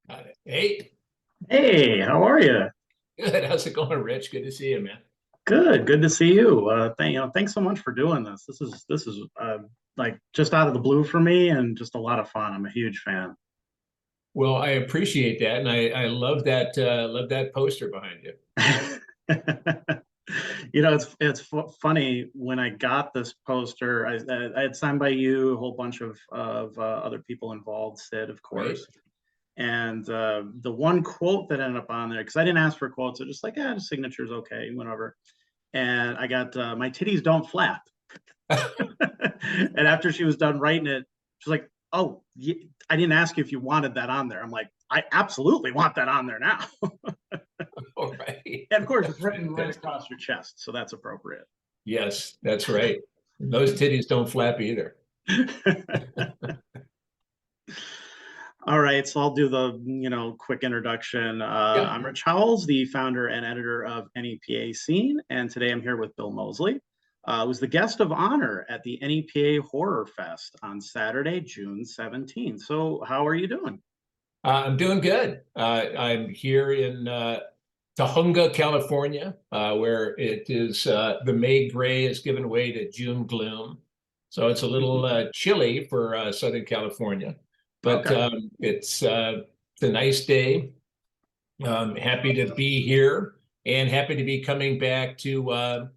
Got it. Hey, Hey, how are you? good. How's it going, Rich? Good to see you, man. Good to see you. Thanks so much for doing this. This is like just out of the blue for me and just a lot of fun. I'm a huge fan. Well, I appreciate that, and I love that poster behind you. It's funny when I got this poster. I had signed by you, a whole bunch of other people involved, Sid, of Right? course. And the one quote that ended up on there, because I didn't ask for quotes, I just like, the signature's okay, whatever. And I got my titties don't flap. And after she was done writing it, she's like, "Oh, I didn't ask you if you wanted that on there." I'm like, "I absolutely want that on there now." All right. And of course, it's That's written right fantastic. across your chest, so that's appropriate. Yes, that's right. Those titties don't flap either. All right, so I'll do the quick introduction. Yeah. I'm Rich Howells, the founder and editor of NEPA Scene, and today I'm here with Bill Moseley, who's the guest of honor at the NEPA Horror Fest on Saturday, June 17th. So, how are you doing? I'm doing good. I'm here in Tahunga, California, where it is the May gray is given way to June gloom. So it's a little chilly for Southern California, but Okay. it's a nice day. Happy to be here and happy to be coming back to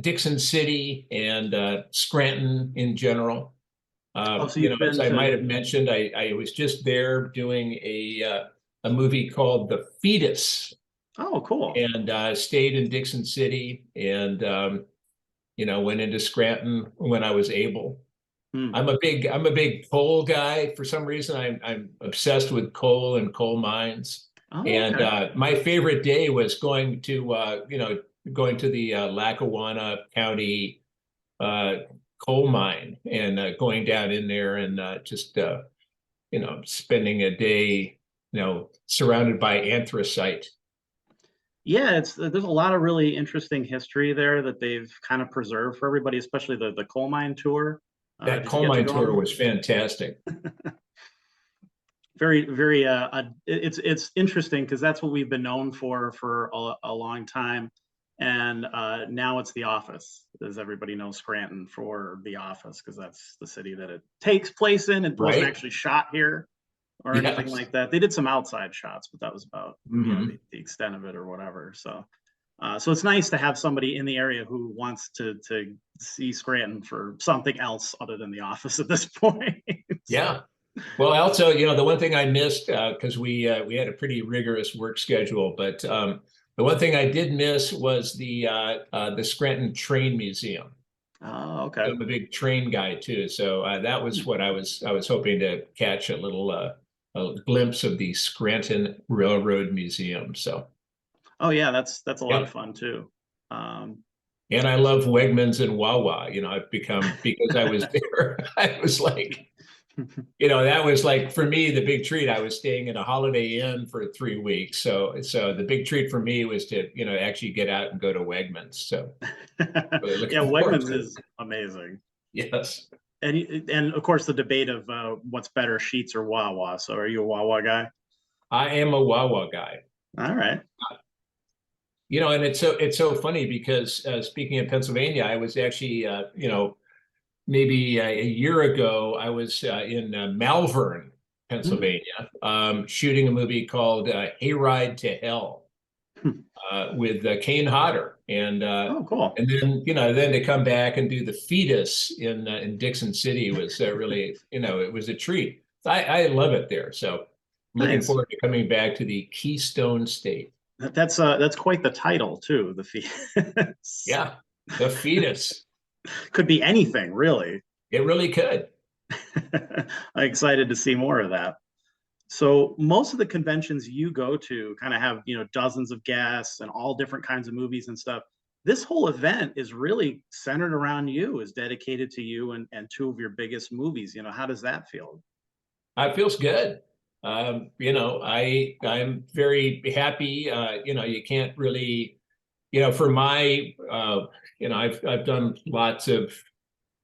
Dickson City and Scranton in general. Oh, so you've As been I might to. have mentioned, I was just there doing a movie called The Fetus Oh, cool. and stayed in Dickson City and went into Scranton when I was able. Hmm. I'm a big coal guy. For some reason, I'm obsessed with coal and coal mines. Oh, And okay. my favorite day was going to the Lackawanna County uh, coal mine and going down in there and just spending a day surrounded by anthracite. Yeah, it's there's a lot of really interesting history there that they've kind of preserved for everybody, especially the coal mine tour. That Did you coal get to mine go on tour one? was fantastic. Very it's interesting because that's what we've been known for a long time, and now it's the office, as everybody knows Scranton for the office because that's the city that it takes place in. It wasn't Right? actually shot here or anything Yes. like that. They did some outside shots, but that was about Hmm. the extent of it or whatever. So it's nice to have somebody in the area who wants to see Scranton for something else other than the office at this point. So Yeah. Well, also, the one thing I missed because we had a pretty rigorous work schedule, but the one thing I did miss was the Scranton Train Museum. okay. I'm a big train guy too, so that was what I was hoping to catch a glimpse of the Scranton Railroad Museum. So Oh yeah, that's a lot of yeah, fun too. Um, and I love Wegmans and Wawa. I've become because I was there. I was like, that was like for me the big treat. I was staying in a Holiday Inn for 3 weeks, so the big treat for me was to actually get out and go to Wegmans. So really yeah, looking forward Wegmans to it. is amazing, Yes, and of course the debate of what's better, Sheets or Wawa. So are you a Wawa guy? I am a Wawa guy. All right. And it's so funny because speaking of Pennsylvania, I was actually maybe a year ago I was in Malvern, Mhm. Pennsylvania, shooting a movie called Hayride to Hell with Kane Hodder, Oh, cool. and then to come back and do The Fetus in Dickson City was really it was a treat. I love it there, so I'm looking Nice. forward to coming back to the Keystone State. That's quite the title too. The fee Yeah, The Fetus. could be anything really. It really could. I'm excited to see more of that. So most of the conventions you go to kind of have, dozens of guests and all different kinds of movies and stuff. This whole event is really centered around you, is dedicated to you and two of your biggest movies. How does that feel? It feels good. I'm very happy. You can't really, for my, I've done lots of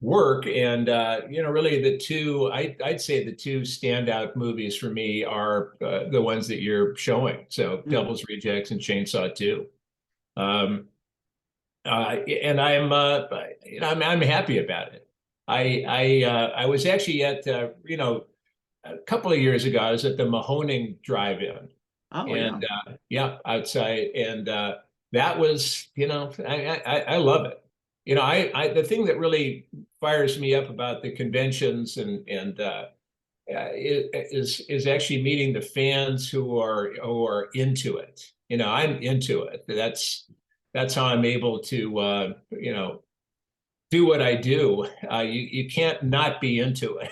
work. And really the two, I'd say the two standout movies for me are the ones that you're showing. So Devil's Rejects and Chainsaw 2. Um, and I'm happy about it. I was actually at a couple of years ago, I was at the Mahoning Drive-In, Oh yeah. and yeah, outside, and that was, I love it. The thing that really fires me up about the conventions is actually meeting the fans who are into it. I'm into it. That's how I'm able to do what I do. You can't not be into it.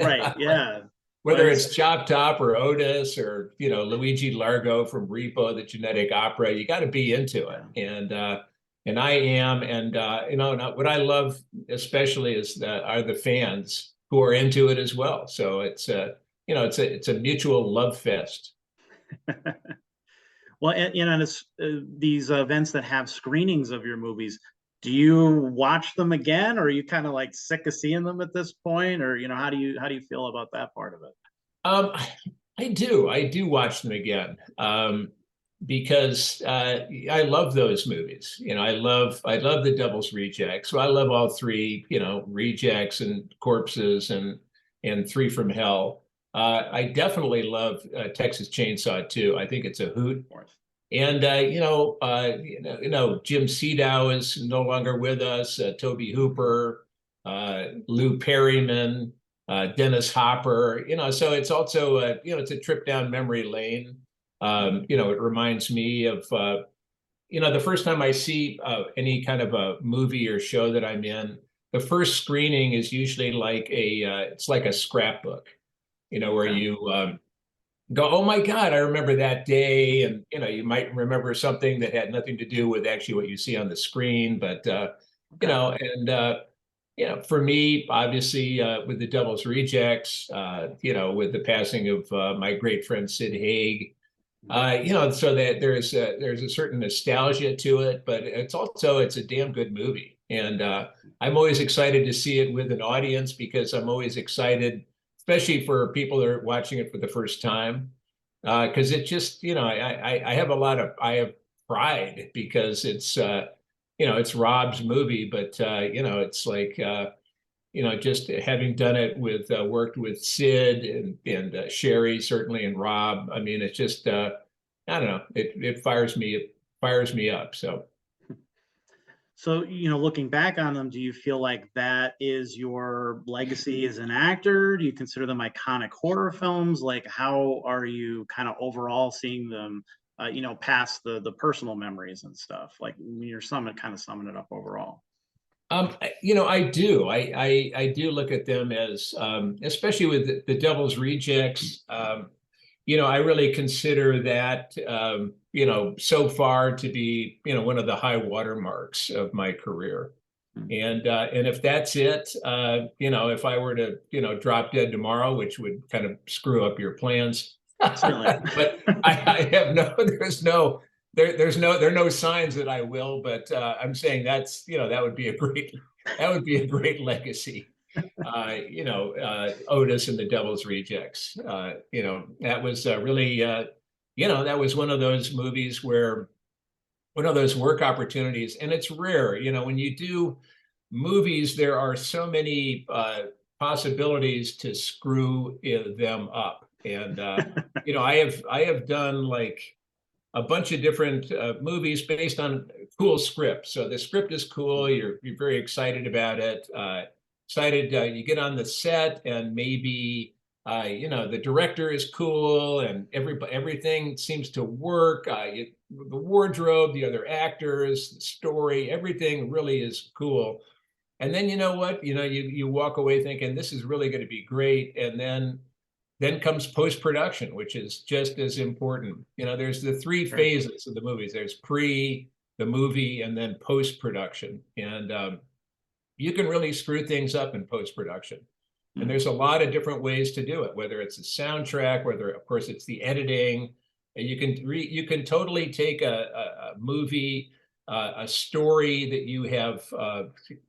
Right. Yeah. Well, Whether it's Chop Top or Otis or Luigi Largo from Repo, the Genetic Opera, you got to be into it, and I am, and what I love especially are the fans who are into it as well. So it's a mutual love fest. Well, and it's, these events that have screenings of your movies, do you watch them again, or are you kind of like sick of seeing them at this point, or how do you feel about that part of it? Um, I do watch them again, because I love those movies. I love the Devil's Rejects. So I love all three. Rejects and Corpses and Three from Hell. I definitely love Texas Chainsaw 2. I think it's a hoot. And Jim Sedow is no longer with us. Toby Hooper, Lou Perryman, Dennis Hopper. So it's also it's a trip down memory lane. It reminds me of the first time I see any kind of a movie or show that I'm in. The first screening is usually it's like a scrapbook, where you go, oh my God, I remember that day. And, you might remember something that had nothing to do with actually what you see on the screen. But, for me, obviously, with the Devil's Rejects, with the passing of my great friend Sid Haig, so that there's a certain nostalgia to it, but it's a damn good movie. And I'm always excited to see it with an audience, because I'm always excited, especially for people that are watching it for the first time, because it just, I have pride, because it's Rob's movie, but it's like just having done it worked with Sid and Sherry certainly, and Rob. I mean, it's just I don't know, it fires me up. So, looking back on them, do you feel like that is your legacy as an actor? Do you consider them iconic horror films? Like, how are you kind of overall seeing them, past the personal memories and stuff? Like, when you're summing it up overall. I do. I do look at them as, especially with the Devil's Rejects. I really consider that, so far to be, one of the high watermarks of my career. And if that's it, if I were to, drop dead tomorrow, which would kind of screw up your plans, but I have there are no signs that I will, but I'm saying that would be a great legacy. Otis and the Devil's Rejects. That was really, that was one of those movies where one of those work opportunities, and it's rare. When you do movies, there are so many possibilities to screw them up, and I have done like a bunch of different movies based on cool scripts. So the script is cool. You're very excited about it. You get on the set, and maybe the director is cool, and everything seems to work. The wardrobe, the other actors, the story, everything really is cool. And then you walk away thinking this is really going to be great, and then comes post-production, which is just as important. There's the three phases of the movies. There's pre, the movie, and then post-production. And you can really screw things up in post-production. And there's a lot of different ways to do it, whether it's a soundtrack, whether, of course, it's the editing. And you can totally take a movie a story that you have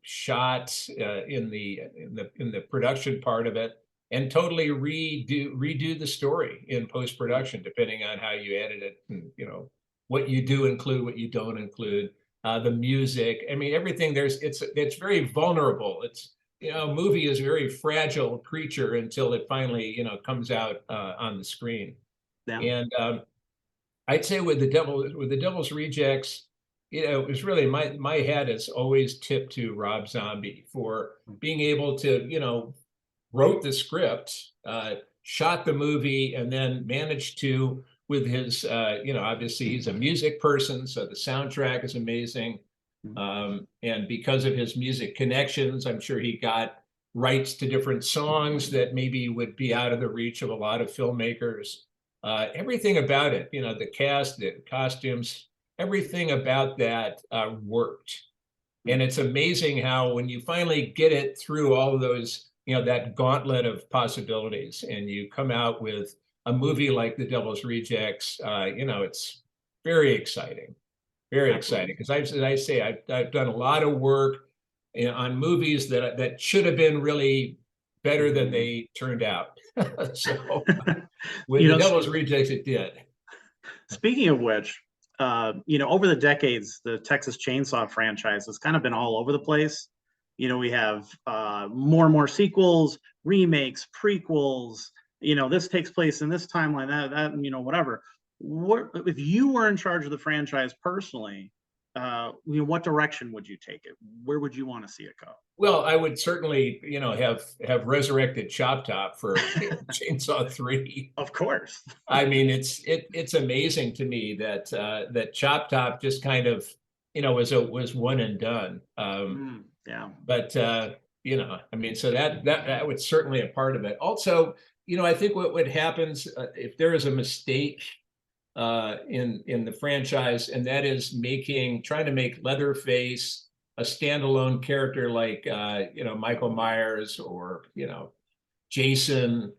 shot in the production part of it, and totally redo the story in post-production, depending on how you edit it, and what you do include, what you don't include, the music. I mean, everything it's very vulnerable. It's movie is a very fragile creature until it finally comes out on the screen. Yeah. And I'd say with the Devil's Rejects, it was really my hat has always tipped to Rob Zombie for being able to, wrote the script, shot the movie, and then managed to, with his, obviously he's a music person, so the soundtrack is amazing. And because of his music connections, I'm sure he got rights to different songs that maybe would be out of the reach of a lot of filmmakers. Everything about it, the cast, the costumes, everything about that worked. And it's amazing how when you finally get it through all of those, that gauntlet of possibilities, and you come out with a movie like The Devil's Rejects, it's very exciting. Very exciting, because as I say, I've done a lot of work on movies that should have been really better than they turned out. So with The Devil's Rejects, it did. Speaking of which, over the decades, the Texas Chainsaw franchise has kind of been all over the place. We have more and more sequels, remakes, prequels. This takes place in this timeline, that whatever. If you were in charge of the franchise personally, what direction would you take it? Where would you want to see it go? Well, I would certainly, have resurrected Chop Top for Chainsaw 3. Of course. I mean, it's amazing to me that that Chop Top just kind of, was one and done. Yeah. But I mean, so that was certainly a part of it. Also, I think what happens if there is a mistake in the franchise, and that is trying to make Leatherface a standalone character like Michael Myers, or Jason,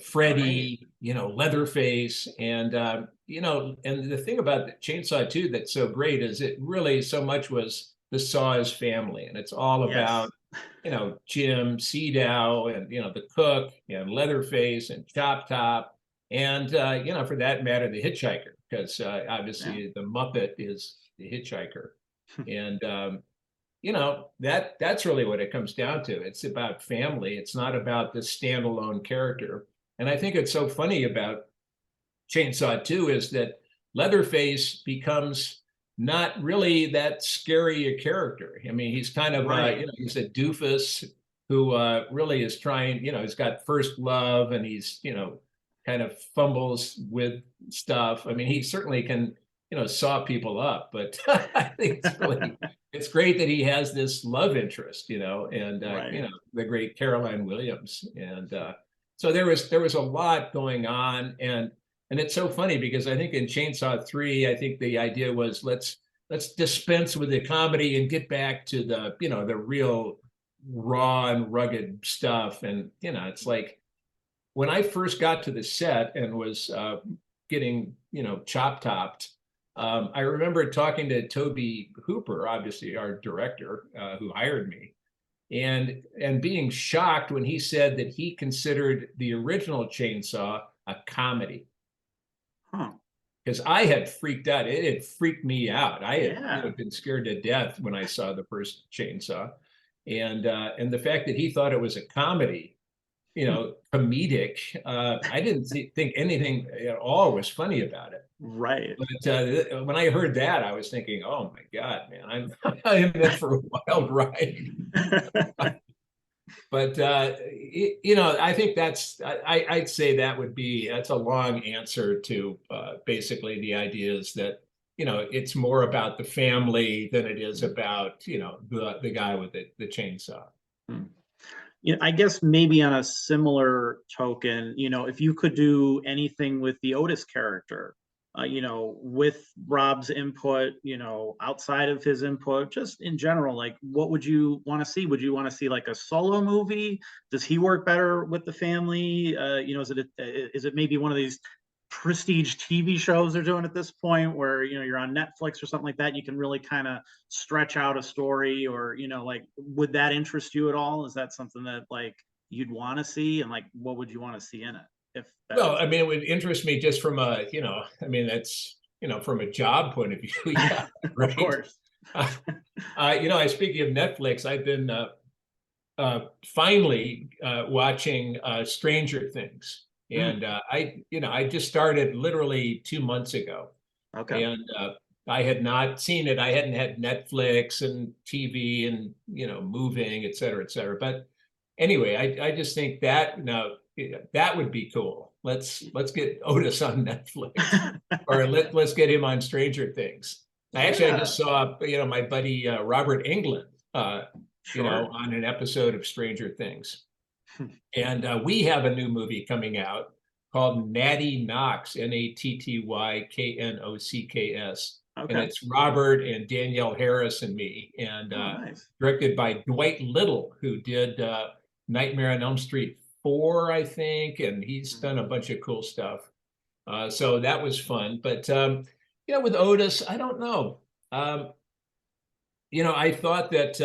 Freddy, Leatherface, and and the thing about the Chainsaw 2 that's so great is it really so much was the Saw's family, and it's all about Jim Seedow, and the cook, and Leatherface, and Chop Top, and for that matter, the hitchhiker, because obviously the Muppet is the hitchhiker. And that's really what it comes down to. It's about family. It's not about the standalone character. And I think it's so funny about Chainsaw 2 is that Leatherface becomes not really that scary a character. I mean, he's kind of he's a doofus who really is trying, he's got first love, and he's kind of fumbles with stuff. I mean, he certainly can saw people up, but I think it's great that he has this love interest, and the great Caroline Williams. And so there was a lot going on, and it's so funny because I think in Chainsaw 3, I think the idea was let's dispense with the comedy and get back to the the real raw and rugged stuff. And it's like when I first got to the set and was getting chop-topped, I remember talking to Toby Hooper, obviously our director, who hired me, and being shocked when he said that he considered the original Chainsaw a comedy. Because I had freaked out. It had freaked me out. I had been scared to death when I saw the first Chainsaw. And the fact that he thought it was a comedy, comedic, I didn't think anything at all was funny about it. Right. But when I heard that, I was thinking, oh my God, man, I'm in for a wild ride. But I think I'd say that's a long answer to basically the idea is that it's more about the family than it is about the guy with the chainsaw. I guess maybe on a similar token, if you could do anything with the Otis character, with Rob's input, outside of his input, just in general, like what would you want to see? Would you want to see like a solo movie? Does he work better with the family? Is it maybe one of these prestige TV shows they're doing at this point, where you're on Netflix or something like that. You can really kind of stretch out a story, or like, would that interest you at all? Is that something that like you'd want to see, and like, what would you want to see in it? If that Well, is, I mean, it would interest me just from a, I mean, that's, from a job point of view. Yeah, of right. course. Speaking of Netflix, I've been finally watching Stranger Things. And I just started literally 2 months ago. Okay. And I had not seen it. I hadn't had Netflix and TV and, moving, et cetera, et cetera. But anyway, I just think that that would be cool. Let's get Otis on Netflix, or let's get him on Stranger Things. I just saw, my buddy Robert Englund, on an episode of Stranger Things. And we have a new movie coming out called Natty Knocks, NattyKnocks. Okay. And it's Robert and Danielle Harris and me, and nice. directed by Dwight Little, who did Nightmare on Elm Street 4, I think, and he's done a bunch of cool stuff. So that was fun. But with Otis, I don't know. I thought that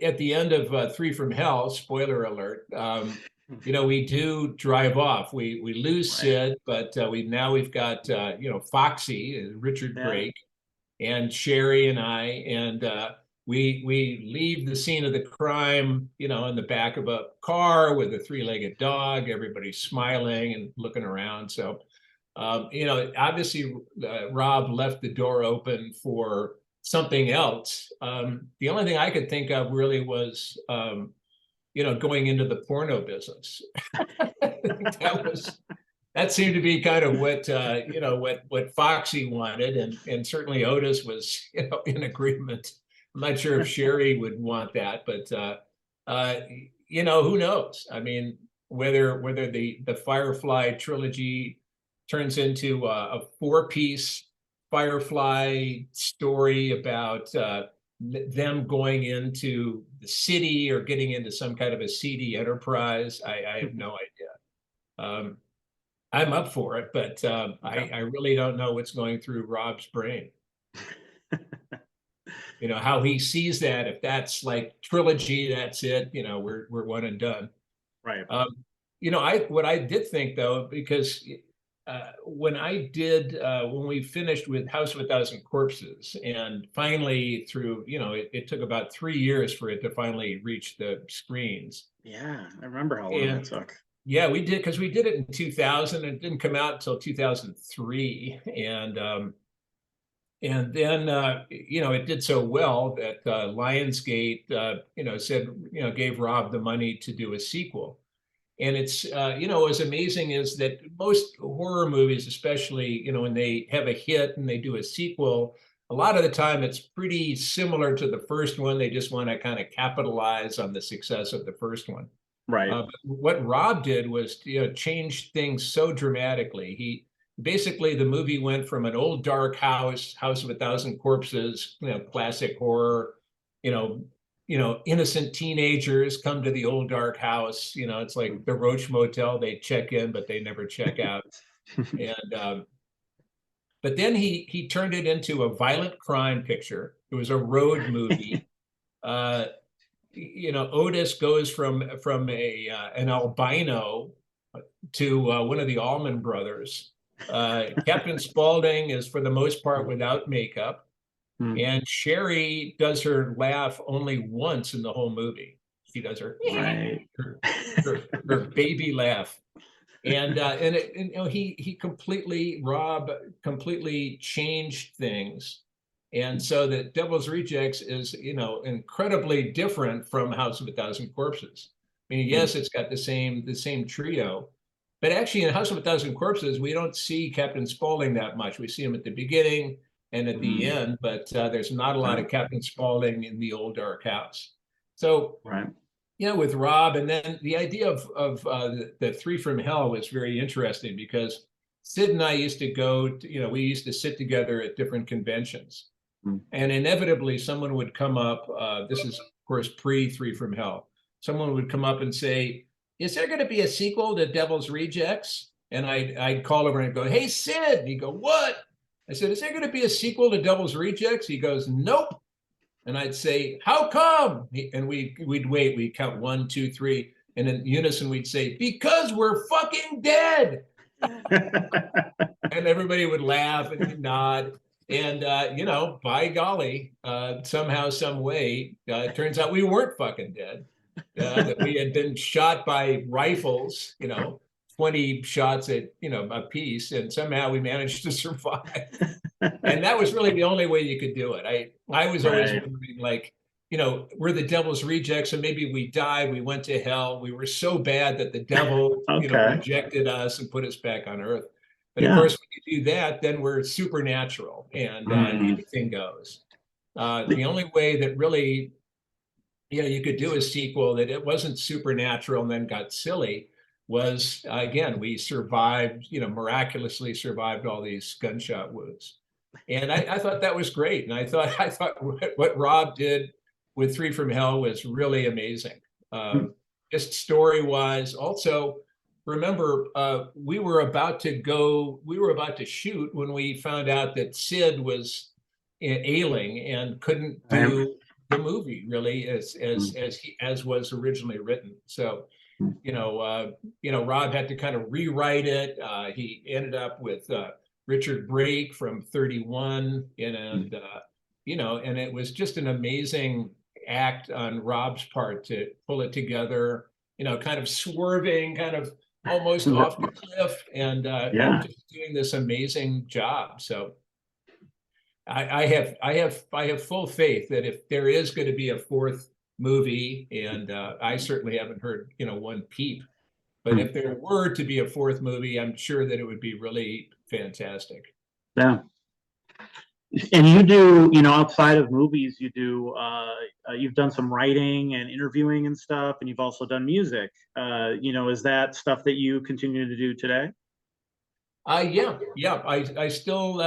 at the end of Three from Hell, spoiler alert, we do drive off. We lose Sid, but we've got Foxy, Richard Brake, and Sherry and I, and we leave the scene of the crime, in the back of a car with a three-legged dog. Everybody's smiling and looking around. So, obviously, Rob left the door open for something else. The only thing I could think of really was, going into the porno business. That seemed to be kind of what what Foxy wanted, and certainly Otis was in agreement. I'm not sure if Sherry would want that, but who knows? I mean, whether the Firefly trilogy turns into a 4-piece Firefly story about them going into the city or getting into some kind of a seedy enterprise, I have no idea. I'm up for it, but I really don't know what's going through Rob's brain. How he sees that. If that's like trilogy, that's it. We're one and done. Right. What I did think though, because when we finished with House of a Thousand Corpses, and finally through, it took about 3 years for it to finally reach the screens. Yeah, I remember how long it took. Yeah, we did, because we did it in 2000, and it didn't come out until 2003, and then it did so well that Lionsgate said, gave Rob the money to do a sequel. And it's, what's amazing is that most horror movies, especially, when they have a hit and they do a sequel, a lot of the time it's pretty similar to the first one. They just want to kind of capitalize on the success of the first one. Right. What Rob did was, change things so dramatically. Basically, the movie went from an old dark House of a Thousand Corpses, classic horror, innocent teenagers come to the old dark house. It's like the Roach Motel. They check in, but they never check out. And but then he turned it into a violent crime picture. It was a road movie. Otis goes from an albino to one of the Allman Brothers. Captain Spaulding is for the most part without makeup. And Sherry does her laugh only once in the whole movie. She does her her baby laugh, and Rob completely changed things, and so that Devil's Rejects is incredibly different from House of a Thousand Corpses. I mean, yes, it's got the same trio, but actually in House of a Thousand Corpses we don't see Captain Spaulding that much. We see him at the beginning and at the end, but there's not a lot of Captain Spaulding in the old dark house. So, with Rob, and then the idea of the Three from Hell was very interesting, because Sid and I used to go, we used to sit together at different conventions, and inevitably someone would come up. This is, of course, pre Three from Hell. Someone would come up and say, "Is there going to be a sequel to Devil's Rejects?" And I'd call over and I'd go, "Hey, Sid." And he'd go, "What?" I said, "Is there going to be a sequel to Devil's Rejects?" He goes, "Nope." And I'd say, "How come?" And we'd wait. We'd count 1, 2, 3. And in unison, we'd say, "Because we're fucking dead." And everybody would laugh and nod. And, by golly, somehow, some way, it turns out we weren't fucking dead. That we had been shot by rifles, 20 shots at, a piece. And somehow we managed to survive. And that was really the only way you could do it. I was always wondering, like, we're the Devil's Rejects, and maybe we died, we went to hell, we were so bad that the devil, rejected us and put us back on Earth. But of course, when you do that, then we're supernatural, and anything goes. The only way that really, you could do a sequel that it wasn't supernatural and then got silly was, again, we survived, miraculously survived all these gunshot wounds. And I thought that was great. And I thought what Rob did with Three from Hell was really amazing. Just story-wise. Also, remember, we were about to shoot when we found out that Sid was ailing and couldn't do the movie really as was originally written. So, Rob had to kind of rewrite it. He ended up with Richard Brake from 31, and it was just an amazing act on Rob's part to pull it together, kind of swerving, kind of almost off the cliff, and just doing this amazing job. So I have full faith that if there is going to be a fourth movie, and I certainly haven't heard one peep, but if there were to be a fourth movie, I'm sure that it would be really fantastic. Yeah. And you do, outside of movies, you do, you've done some writing and interviewing and stuff, and you've also done music. Is that stuff that you continue to do today? Yeah. I still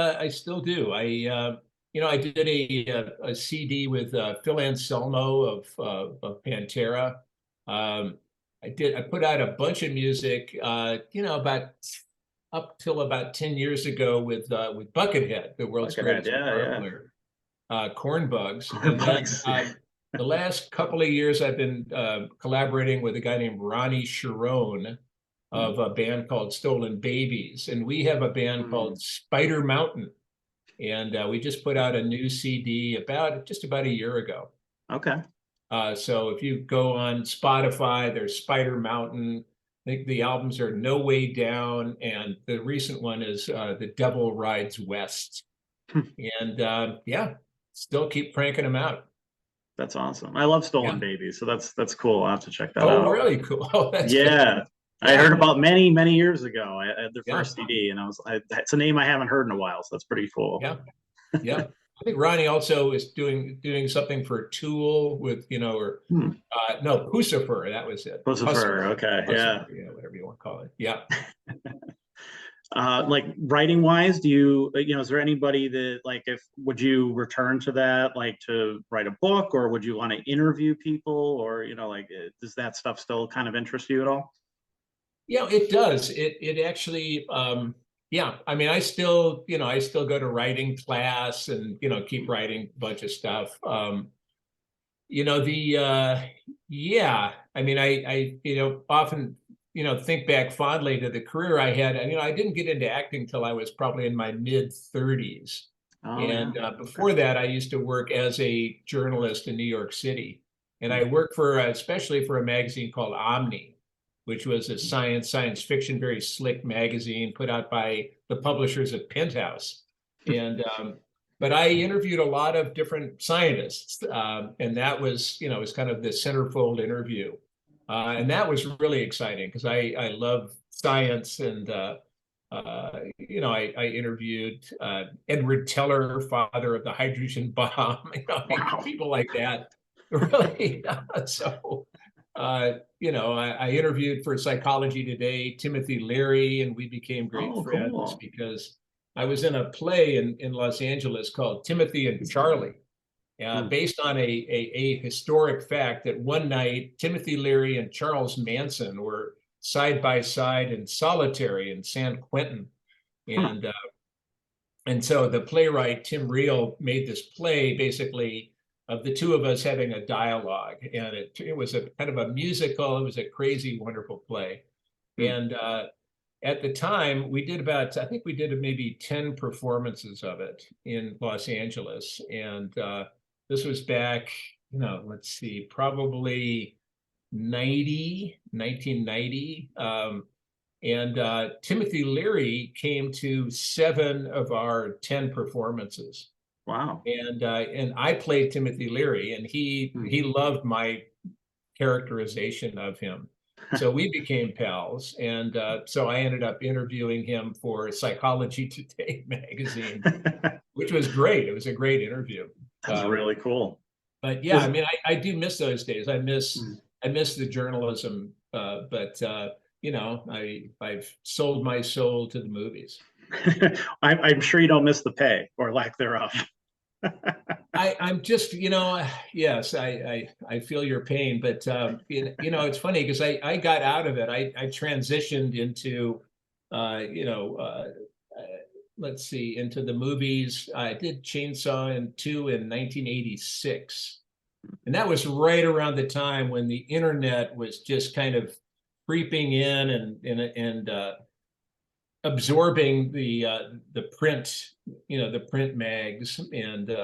do. I did a CD with Phil Anselmo of Pantera. I put out a bunch of music, about up till about 10 years ago with Buckethead, the world's greatest guitar player, Corn Bugs. And then the last couple of years, I've been collaborating with a guy named Ronnie Sharon of a band called Stolen Babies, and we have a band called Spider Mountain, and we just put out a new CD just about a year ago. Okay. So if you go on Spotify, there's Spider Mountain. I think the albums are No Way Down, and the recent one is The Devil Rides West. And still keep cranking them out. That's awesome. I love Stolen Babies, so that's cool. I'll have to check that out. Oh, really cool. Oh, that's good. I heard about many years ago. I had their first CD, and it's a name I haven't heard in a while, so that's pretty cool. Yeah. I think Ronnie also is doing something for Tool with, no, Pucifer. That was it. Pucifer. Okay. Pucifer, whatever you want to call it. Yeah. Like writing wise, do you, is there anybody that would you return to that, like to write a book, or would you want to interview people, or, does that stuff still kind of interest you at all? Yeah, it does. It actually, I mean, I still go to writing class and, keep writing a bunch of stuff. I mean, I often, think back fondly to the career I had. And, I didn't get into acting till I was probably in my mid-30s. Before that, I used to work as a journalist in New York City. And I worked especially for a magazine called Omni, which was a science fiction, very slick magazine put out by the publishers at Penthouse. And but I interviewed a lot of different scientists, and that was, was kind of the centerfold interview. And that was really exciting because I love science, and I interviewed Edward Teller, father of the hydrogen bomb, people like that. Really, so. I interviewed for Psychology Today Timothy Leary, and we became great friends because I was in a play in Los Angeles called Timothy and Charlie, based on a historic fact that one night Timothy Leary and Charles Manson were Side by Side and Solitary in San Quentin. And so the playwright, Tim Reel, made this play basically of the two of us having a dialogue. And it was a kind of a musical. It was a crazy, wonderful play. And at the time, we did about, I think we did maybe 10 performances of it in Los Angeles. And this was back, let's see, probably 1990. And Timothy Leary came to 7 of our 10 performances. Wow. And I played Timothy Leary, and he loved my characterization of him. So we became pals. And so I ended up interviewing him for Psychology Today magazine, which was great. It was a great interview. That's really cool. But yeah, I mean, I do miss those days. I miss the journalism, but I've sold my soul to the movies. I'm sure you don't miss the pay or lack thereof. I'm just, yes, I feel your pain, but it's funny because I got out of it. I transitioned into, let's see, into the movies. I did Chainsaw 2 in 1986. And that was right around the time when the internet was just kind of creeping in and absorbing the print, the print mags. And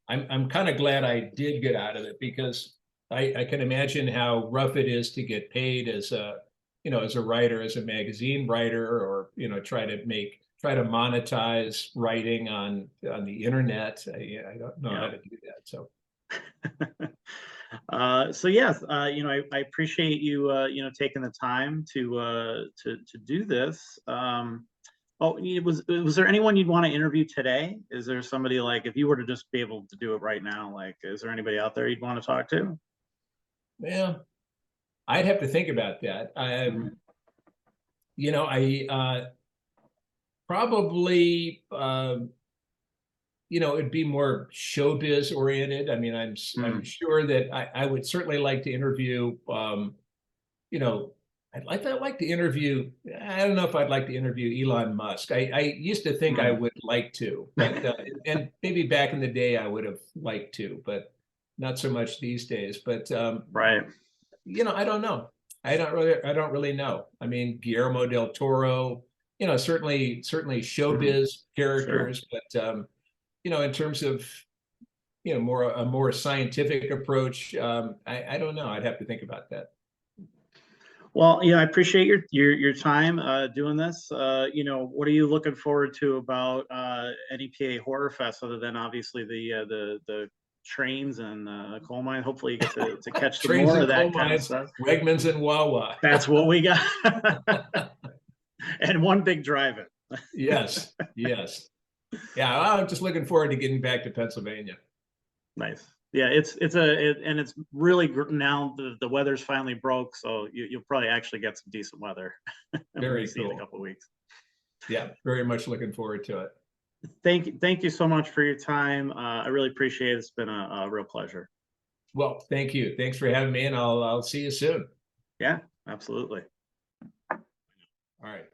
I'm kind of glad I did get out of it, because I can imagine how rough it is to get paid as a writer, as a magazine writer, or try to monetize writing on the internet. I don't know how to do that. So. So yes, I appreciate you, taking the time to do this. Was there anyone you'd want to interview today? Is there somebody, like, if you were to just be able to do it right now, like, is there anybody out there you'd want to talk to? Yeah, I'd have to think about that. Probably, it'd be more showbiz oriented. I mean, I'm sure that I would certainly like to interview, I'd like to interview, I don't know if I'd like to interview Elon Musk. I used to think I would like to, but, and maybe back in the day I would have liked to, but not so much these days. But, right. I don't know. I don't really know. I mean, Guillermo del Toro, certainly showbiz characters, but, in terms of, a more scientific approach, I don't know. I'd have to think about that. Well, I appreciate your time doing this. What are you looking forward to about NEPA Horror Fest, other than obviously the trains and coal mine? Hopefully you get to catch some more of that kind of stuff. Wegmans and Wawa. That's what we got. And one big drive-in. Yes. Yeah, I'm just looking forward to getting back to Pennsylvania. Nice. Yeah, it's really, now the weather's finally broke, so you'll probably actually get some decent weather. Very cool. In a couple of weeks. Yeah, very much looking forward to it. Thank you so much for your time. I really appreciate it. It's been a real pleasure. Well, thank you. Thanks for having me, and I'll see you soon. Yeah, absolutely. All right.